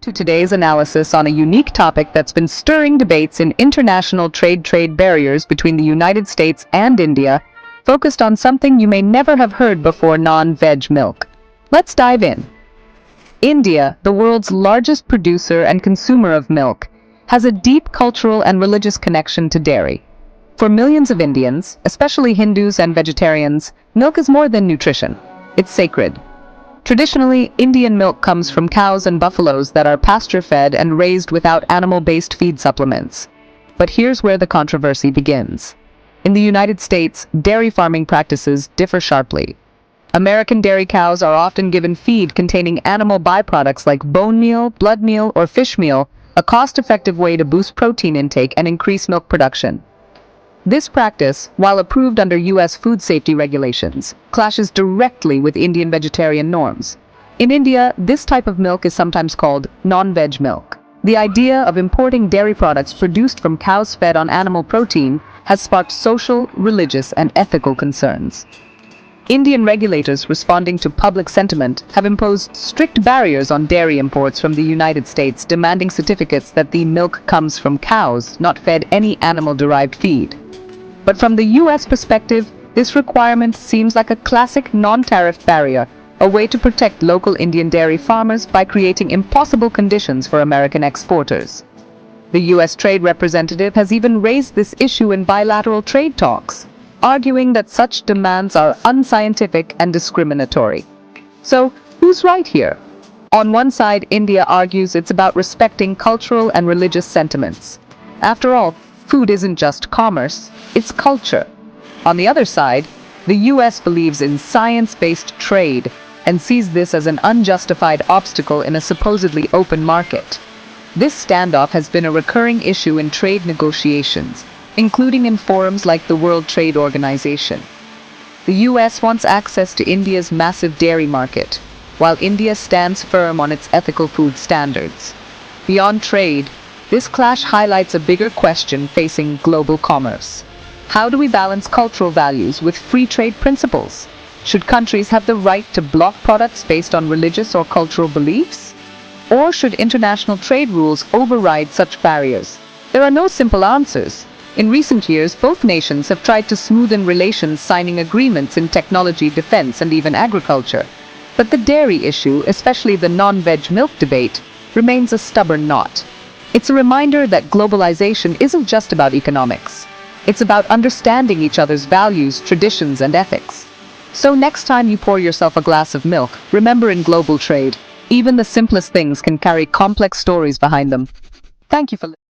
To today's analysis on a unique topic that's been stirring debates in international trade barriers between the United States and India, focused on something you may never have heard before: non-veg milk. Let's dive in. India, the world's largest producer and consumer of milk, has a deep cultural and religious connection to dairy. For millions of Indians, especially Hindus and vegetarians, milk is more than nutrition. It's sacred. Traditionally, Indian milk comes from cows and buffaloes that are pasture-fed and raised without animal-based feed supplements. But here's where the controversy begins. In the United States, dairy farming practices differ sharply. American dairy cows are often given feed containing animal byproducts like bone meal, blood meal, or fish meal, a cost-effective way to boost protein intake and increase milk production. This practice, while approved under U.S. food safety regulations, clashes directly with Indian vegetarian norms. In India, this type of milk is sometimes called non-veg milk. The idea of importing dairy products produced from cows fed on animal protein has sparked social, religious, and ethical concerns. Indian regulators, responding to public sentiment, have imposed strict barriers on dairy imports from the United States, demanding certificates that the milk comes from cows, not fed any animal-derived feed. But from the U.S. perspective, this requirement seems like a classic non-tariff barrier, a way to protect local Indian dairy farmers by creating impossible conditions for American exporters. The U.S. Trade Representative has even raised this issue in bilateral trade talks, arguing that such demands are unscientific and discriminatory. So, who's right here? On one side, India argues it's about respecting cultural and religious sentiments. After all, food isn't just commerce, it's culture. On the other side, the U.S. believes in science-based trade and sees this as an unjustified obstacle in a supposedly open market. This standoff has been a recurring issue in trade negotiations, including in forums like the World Trade Organization. The U.S. wants access to India's massive dairy market, while India stands firm on its ethical food standards. Beyond trade, this clash highlights a bigger question facing global commerce. How do we balance cultural values with free trade principles? Should countries have the right to block products based on religious or cultural beliefs? Or should international trade rules override such barriers? There are no simple answers. In recent years, both nations have tried to smoothen relations, signing agreements in technology, defense, and even agriculture. But the dairy issue, especially the non-veg milk debate, remains a stubborn knot. It's a reminder that globalization isn't just about economics. It's about understanding each other's values, traditions, and ethics. So next time you pour yourself a glass of milk, remember, in global trade, even the simplest things can carry complex stories behind them. Thank you for listening.